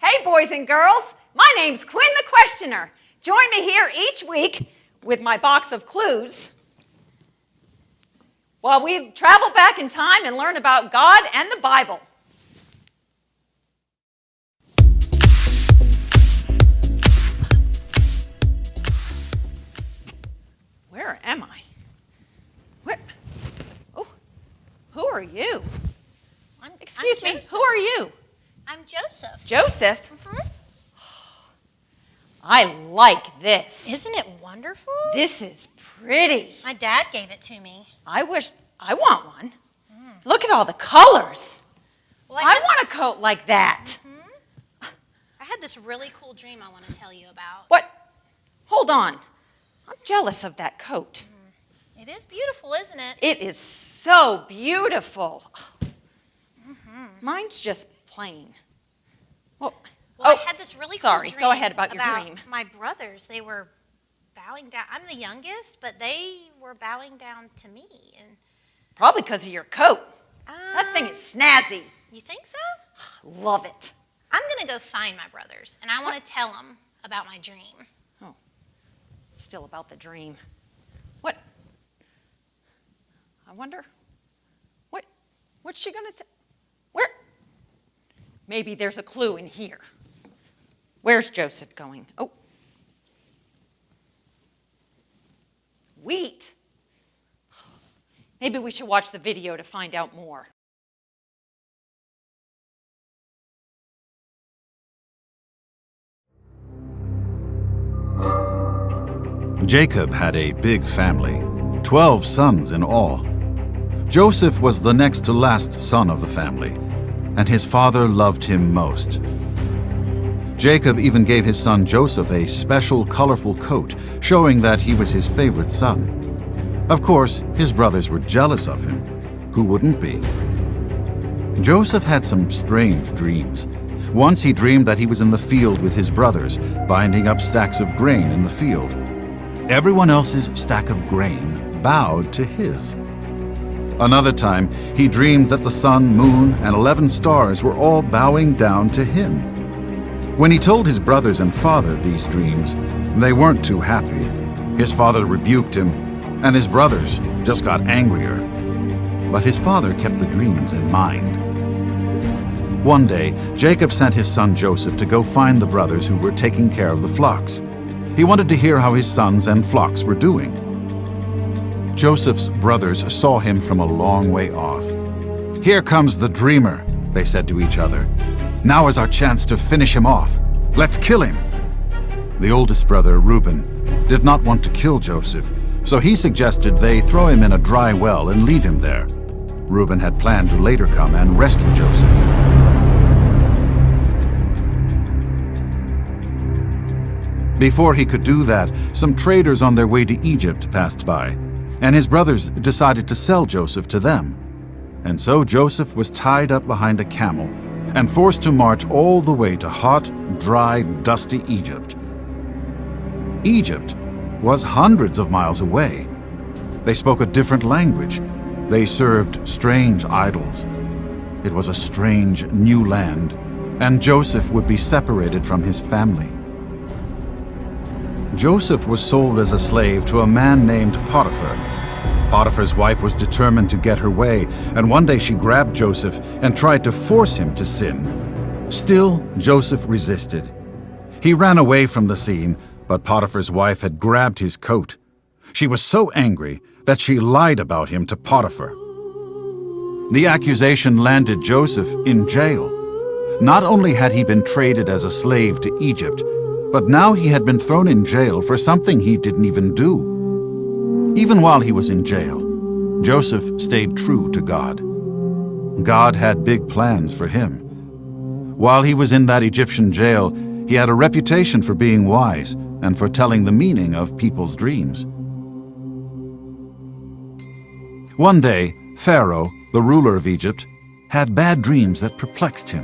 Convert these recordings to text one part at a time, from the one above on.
Hey, boys and girls, my name's Quinn the Questioner. Join me here each week with my box of clues while we travel back in time and learn about God and the Bible. Where am I? Where? Oh, who are you? Excuse me, who are you? I'm Joseph. Joseph? Mm-hmm. I like this. Isn't it wonderful? This is pretty. My dad gave it to me. I want one. Look at all the colors. Well, I want a coat like that. I had this really cool dream I want to tell you about. What? Hold on. I'm jealous of that coat. It is beautiful, isn't it? It is so beautiful. Mine's just plain. Well, I had this really cool sorry. dream. Go ahead about your dream. My brothers, they were bowing down. I'm the youngest, but they were bowing down to me. And Probably because of your coat. That thing is snazzy. You think so? Love it. I'm going to go find my brothers, and I want to tell them about my dream. Oh, still about the dream. What? I wonder. What's she gonna tell? Where? Maybe there's a clue in here. Where's Joseph going? Oh. Wheat. Maybe we should watch the video to find out more. Jacob had a big family, 12 sons in all. Joseph was the next to last son of the family, and his father loved him most. Jacob even gave his son Joseph a special colorful coat, showing that he was his favorite son. Of course, his brothers were jealous of him. Who wouldn't be? Joseph had some strange dreams. Once he dreamed that he was in the field with his brothers, binding up stacks of grain in the field. Everyone else's stack of grain bowed to his. Another time, he dreamed that the sun, moon, and 11 stars were all bowing down to him. When he told his brothers and father these dreams, they weren't too happy. His father rebuked him, and his brothers just got angrier. But his father kept the dreams in mind. One day, Jacob sent his son Joseph to go find the brothers who were taking care of the flocks. He wanted to hear how his sons and flocks were doing. Joseph's brothers saw him from a long way off. "Here comes the dreamer," they said to each other. "Now is our chance to finish him off. Let's kill him." The oldest brother, Reuben, did not want to kill Joseph, so he suggested they throw him in a dry well and leave him there. Reuben had planned to later come and rescue Joseph. Before he could do that, some traders on their way to Egypt passed by, and his brothers decided to sell Joseph to them. And so Joseph was tied up behind a camel and forced to march all the way to hot, dry, dusty Egypt. Egypt was hundreds of miles away. They spoke a different language. They served strange idols. It was a strange new land, and Joseph would be separated from his family. Joseph was sold as a slave to a man named Potiphar. Potiphar's wife was determined to get her way, and one day she grabbed Joseph and tried to force him to sin. Still, Joseph resisted. He ran away from the scene, but Potiphar's wife had grabbed his coat. She was so angry that she lied about him to Potiphar. The accusation landed Joseph in jail. Not only had he been traded as a slave to Egypt, but now he had been thrown in jail for something he didn't even do. Even while he was in jail, Joseph stayed true to God. God had big plans for him. While he was in that Egyptian jail, he had a reputation for being wise and for telling the meaning of people's dreams. One day, Pharaoh, the ruler of Egypt, had bad dreams that perplexed him.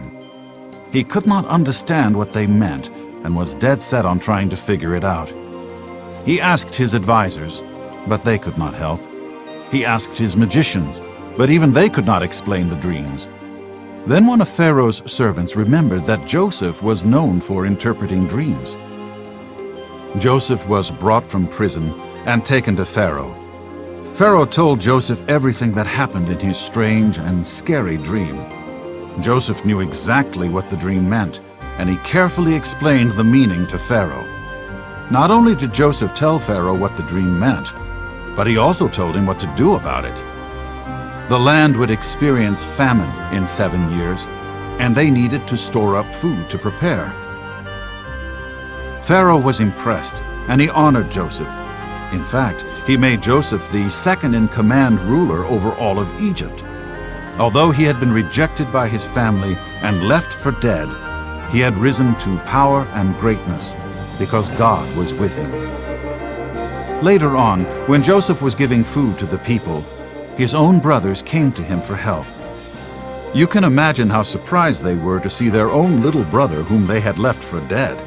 He could not understand what they meant and was dead set on trying to figure it out. He asked his advisors, but they could not help. He asked his magicians, but even they could not explain the dreams. Then one of Pharaoh's servants remembered that Joseph was known for interpreting dreams. Joseph was brought from prison and taken to Pharaoh. Pharaoh told Joseph everything that happened in his strange and scary dream. Joseph knew exactly what the dream meant, and he carefully explained the meaning to Pharaoh. Not only did Joseph tell Pharaoh what the dream meant, but he also told him what to do about it. The land would experience famine in 7 years, and they needed to store up food to prepare. Pharaoh was impressed, and he honored Joseph. In fact, he made Joseph the second-in-command ruler over all of Egypt. Although he had been rejected by his family and left for dead, he had risen to power and greatness because God was with him. Later on, when Joseph was giving food to the people, his own brothers came to him for help. You can imagine how surprised they were to see their own little brother whom they had left for dead.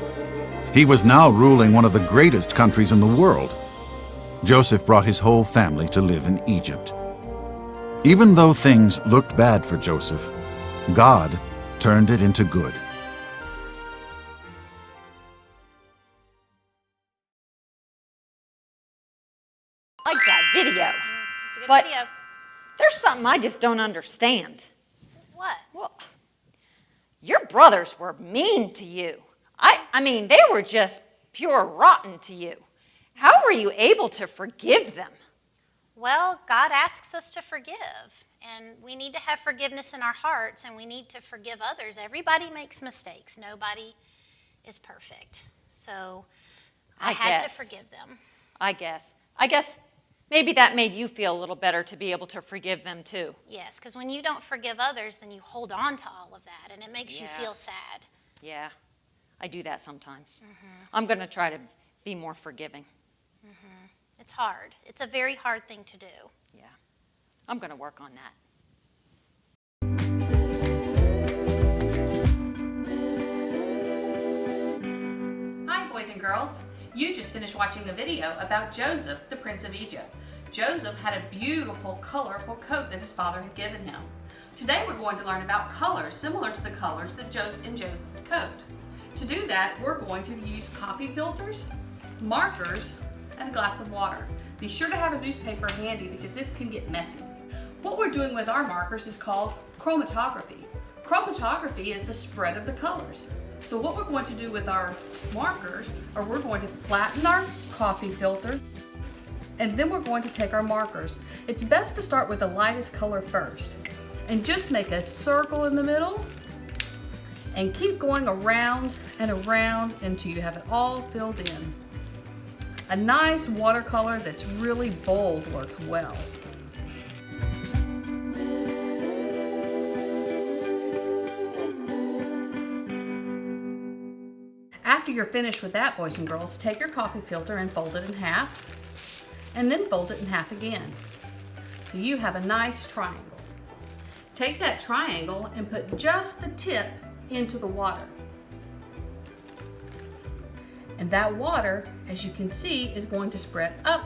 He was now ruling one of the greatest countries in the world. Joseph brought his whole family to live in Egypt. Even though things looked bad for Joseph, God turned it into good. Like that video. It's a good But- video. There's something I just don't understand. What? Well, your brothers were mean to you. I mean, they were just pure rotten to you. How were you able to forgive them? Well, God asks us to forgive, and we need to have forgiveness in our hearts, and we need to forgive others. Everybody makes mistakes. Nobody is perfect. So I had to guess. forgive them. I guess maybe that made you feel a little better to be able to forgive them too. Yes, because when you don't forgive others, then you hold on to all of that, and it makes you Yeah. feel sad. Yeah, I do that sometimes. I'm going to try to be more forgiving. It's hard. It's a very hard thing to do. Yeah, I'm going to work on that. Hi, boys and girls. You just finished watching the video about Joseph, the Prince of Egypt. Joseph had a beautiful, colorful coat that his father had given him. Today we're going to learn about colors similar to the colors that in Joseph's coat. To do that, we're going to use coffee filters, markers, and a glass of water. Be sure to have a newspaper handy because this can get messy. What we're doing with our markers is called chromatography. Chromatography is the spread of the colors. So what we're going to do with our markers are we're going to flatten our coffee filter, and then we're going to take our markers. It's best to start with the lightest color first and just make a circle in the middle and keep going around and around until you have it all filled in. A nice watercolor that's really bold works well. After you're finished with that, boys and girls, take your coffee filter and fold it in half, and then fold it in half again. So you have a nice triangle. Take that triangle and put just the tip into the water. And that water, as you can see, is going to spread up.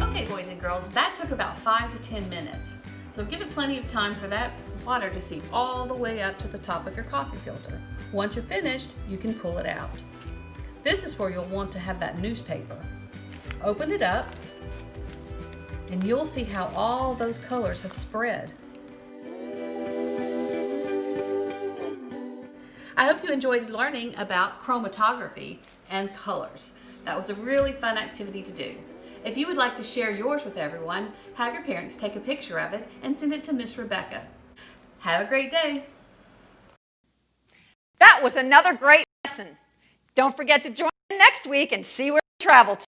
Okay, boys and girls, that took about 5 to 10 minutes. So give it plenty of time for that water to seep all the way up to the top of your coffee filter. Once you're finished, you can pull it out. This is where you'll want to have that newspaper. Open it up, and you'll see how all those colors have spread. I hope you enjoyed learning about chromatography and colors. That was a really fun activity to do. If you would like to share yours with everyone, have your parents take a picture of it and send it to Miss Rebecca. Have a great day. That was another great lesson. Don't forget to join next week and see where we travel to.